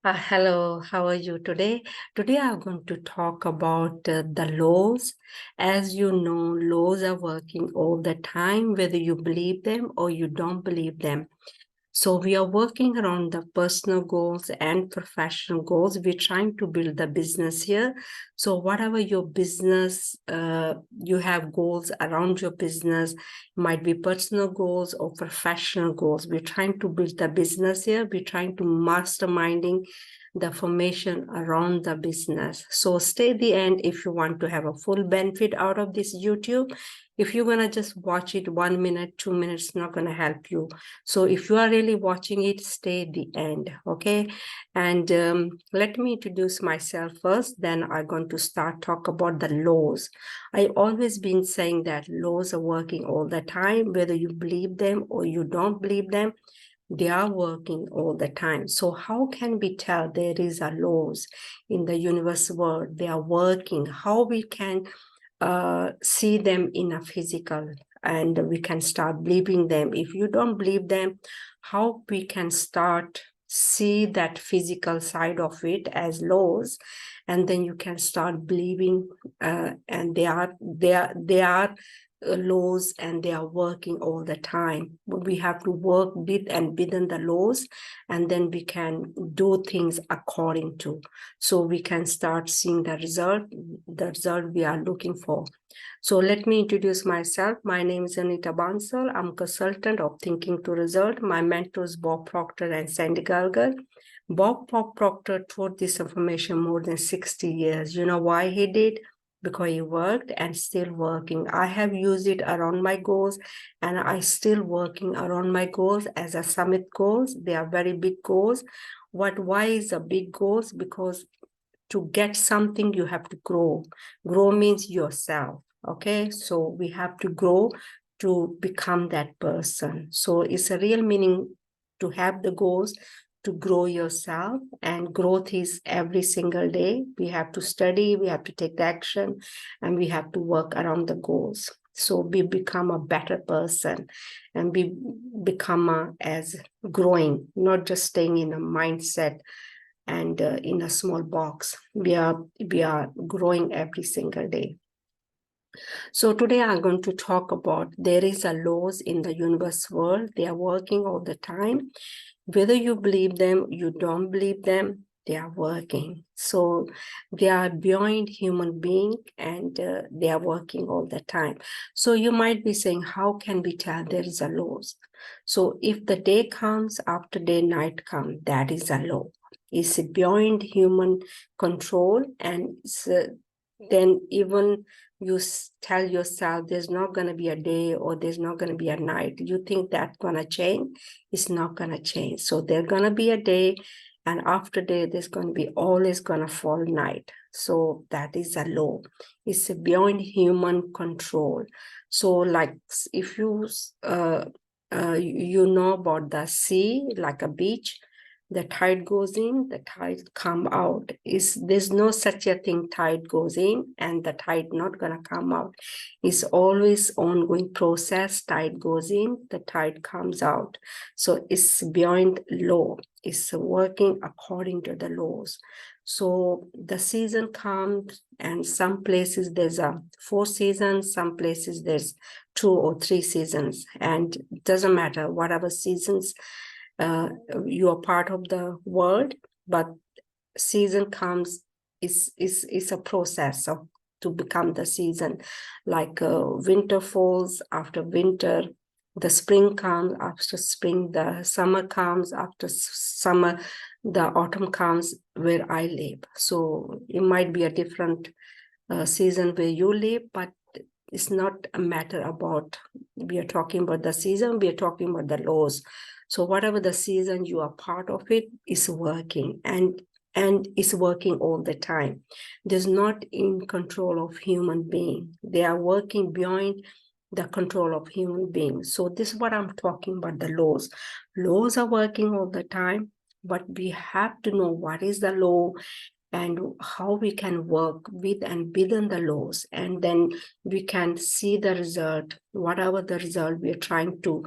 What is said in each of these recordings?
Hello, how are you today? Today I'm going to talk about the laws. As you know, laws are working all the time, whether you believe them or you don't believe them. So we are working around the personal goals and professional goals. We're trying to build the business here. So whatever your business, you have goals around your business, might be personal goals or professional goals. We're trying to build the business here. We're trying to masterminding the formation around the business. So stay at the end if you want to have a full benefit out of this YouTube. If you're going to just watch it 1 minute, 2 minutes, not going to help you. So if you are really watching it, stay at the end, okay? And let me introduce myself first, then I'm going to start talk about the laws. I've always been saying that laws are working all the time, whether you believe them or you don't believe them, they are working all the time. So how can we tell there is a laws in the universe world, they are working, how we can see them in a physical and we can start believing them. If you don't believe them, how we can start see that physical side of it as laws, and then you can start believing and they are laws and they are working all the time. But we have to work with and within the laws, and then we can do things according to, so we can start seeing the result we are looking for. So let me introduce myself. My name is Anita Bansal. I'm a consultant of Thinking to Result. My mentors Bob Proctor and Sandy Gallagher. Bob Proctor taught this information more than 60 years. You know why he did? Because he worked and still working. I have used it around my goals, and I still working around my goals as a summit goals. They are very big goals. Why is a big goals? Because to get something, you have to grow. Grow means yourself, okay? So we have to grow to become that person. So it's a real meaning to have the goals, to grow yourself, and growth is every single day. We have to study, we have to take action, and we have to work around the goals. So we become a better person, and we become as growing, not just staying in a mindset and in a small box. We are growing every single day. So today I'm going to talk about there is a laws in the universe world. They are working all the time. Whether you believe them, you don't believe them, they are working. So they are beyond human being, and they are working all the time. So you might be saying, how can we tell there is a laws? So if the day comes after day, night comes, that is a law. It's beyond human control, and then even you tell yourself there's not going to be a day or there's not going to be a night. You think that's going to change? It's not going to change. So there's going to be a day, and after day, there's going to be always going to fall night. So that is a law. It's beyond human control. So like if you you know about the sea, like a beach, the tide goes in, the tide come out. There's no such a thing, tide goes in and the tide not gonna come out. It's always ongoing process. Tide goes in, the tide comes out. So it's beyond law. It's working according to the laws. So the season comes, and some places there's 4 seasons, some places there's 2 or 3 seasons, and it doesn't matter whatever seasons you are part of the world, but season comes is a process of to become the season. Like winter falls after winter, the spring comes after spring, the summer comes after summer, the autumn comes where I live. So it might be a different season where you live, but it's not a matter about, we are talking about the season, we are talking about the laws. So whatever the season you are part of, it is working, and it's working all the time. There's not in control of human being. They are working beyond the control of human beings. So this is what I'm talking about, the laws. Laws are working all the time, but we have to know what is the law and how we can work with and within the laws, and then we can see the result, whatever the result we are trying to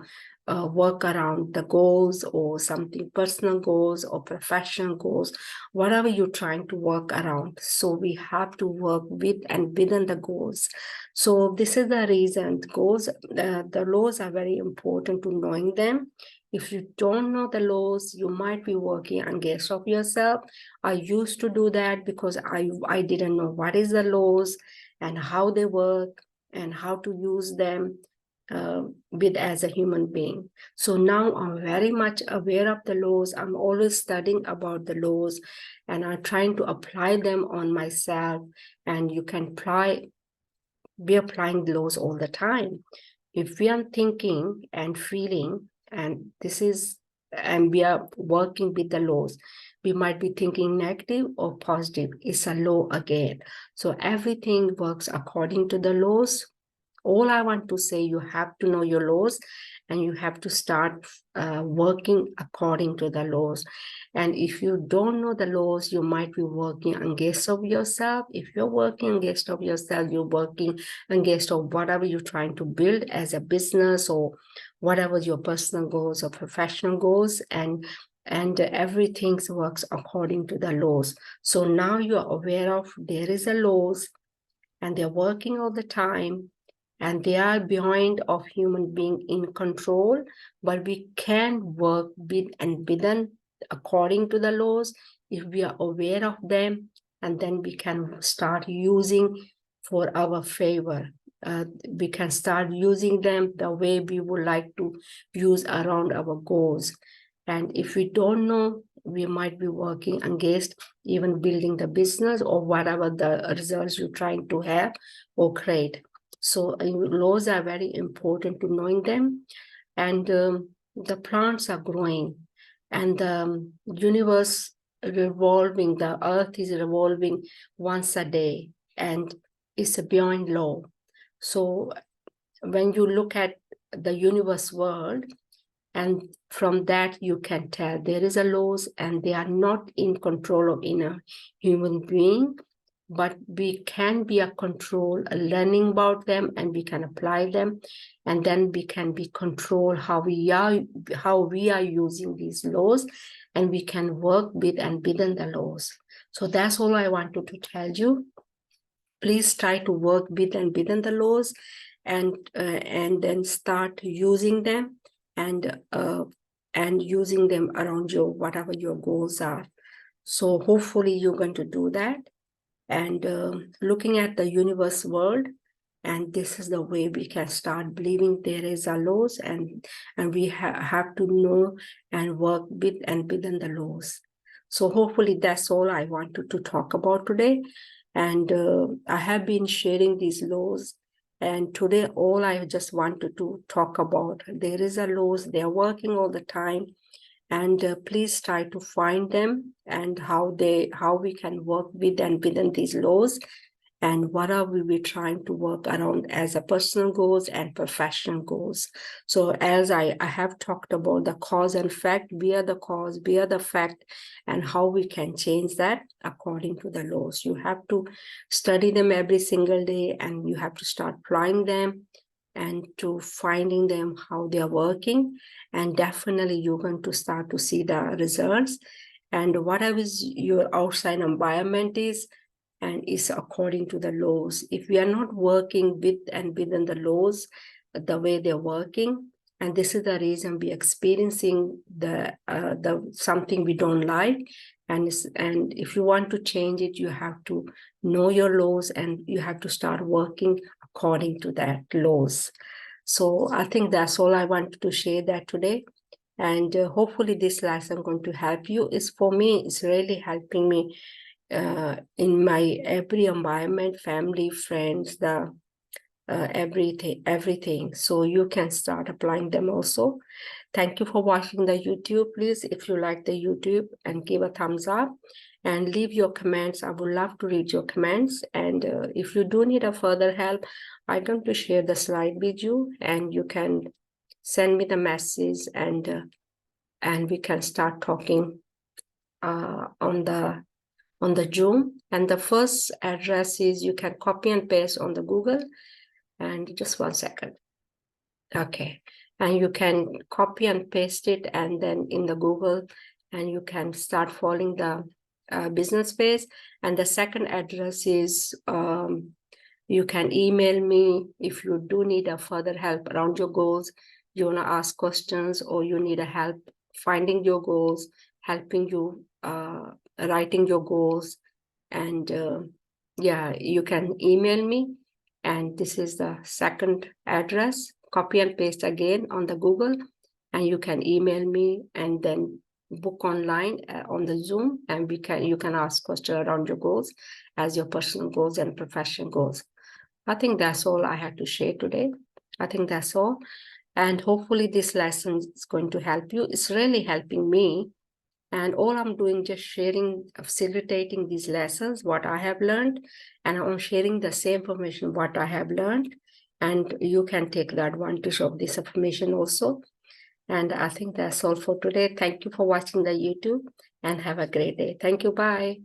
work around, the goals or something, personal goals or professional goals, whatever you're trying to work around. So we have to work with and within the goals. So this is the reason goals, the laws are very important to knowing them. If you don't know the laws, you might be working against of yourself. I used to do that because I didn't know what is the laws and how they work and how to use them with as a human being. So now I'm very much aware of the laws. I'm always studying about the laws and I'm trying to apply them on myself. And you can be applying the laws all the time. If we are thinking and feeling, and we are working with the laws, we might be thinking negative or positive. It's a law again. So everything works according to the laws. All I want to say, you have to know your laws and you have to start working according to the laws. And if you don't know the laws, you might be working against of yourself. If you're working against of yourself, you're working against of whatever you're trying to build as a business or whatever your personal goals or professional goals, and everything works according to the laws. So now you're aware of there is a laws and they're working all the time, and they are beyond of human being in control, but we can work with and within according to the laws if we are aware of them, and then we can start using for our favor. We can start using them the way we would like to use around our goals. And if we don't know, we might be working against even building the business or whatever the results you're trying to have or create. So laws are very important to knowing them. And the plants are growing and the universe revolving, the earth is revolving once a day, and it's a beyond law. So when you look at the universe world, and from that you can tell there is a laws and they are not in control of inner human being, but we can be a control, a learning about them, and we can apply them, and then we can be control how we are using these laws, and we can work with and within the laws. So that's all I wanted to tell you. Please try to work with and within the laws, and then start using them, and using them around your whatever your goals are. So hopefully you're going to do that, and looking at the universe world, and this is the way we can start believing there is a laws, and we have to know and work with and within the laws. So hopefully that's all I wanted to talk about today. And I have been sharing these laws, and today all I just wanted to talk about, there is a laws, they are working all the time, and please try to find them and how we can work with and within these laws, and what are we trying to work around as a personal goals and professional goals. So as I have talked about the cause and fact, we are the cause, we are the fact, and how we can change that according to the laws. You have to study them every single day, and you have to start applying them and to finding them how they are working, and definitely you're going to start to see the results. And whatever your outside environment is, and is according to the laws. If we are not working with and within the laws the way they're working, and this is the reason we're experiencing the something we don't like, and if you want to change it, you have to know your laws and you have to start working according to that laws. So I think that's all I wanted to share that today. And hopefully this lesson going to help you. It's for me, it's really helping me in my every environment, family, friends, the everything. So you can start applying them also. Thank you for watching the YouTube. Please, if you like the YouTube, and give a thumbs up and leave your comments. I would love to read your comments. And if you do need a further help, I'm going to share the slide with you, and you can send me the message, and we can start talking on the on the Zoom. And the first address is you can copy and paste on the Google. And just 1 second. Okay. And you can copy and paste it and then in the Google, and you can start following the business page. And the second address is you can email me if you do need a further help around your goals. You want to ask questions or you need a help finding your goals, helping you writing your goals. And yeah, you can email me. And this is the second address. Copy and paste again on the Google, and you can email me and then book online on the Zoom, and you can ask questions around your goals as your personal goals and professional goals. I think that's all I had to share today. I think that's all. And hopefully this lesson is going to help you. It's really helping me. And all I'm doing, just sharing, facilitating these lessons, what I have learned, and I'm sharing the same information, what I have learned, and you can take the advantage of this information also. And I think that's all for today. Thank you for watching the YouTube and have a great day. Thank you. Bye.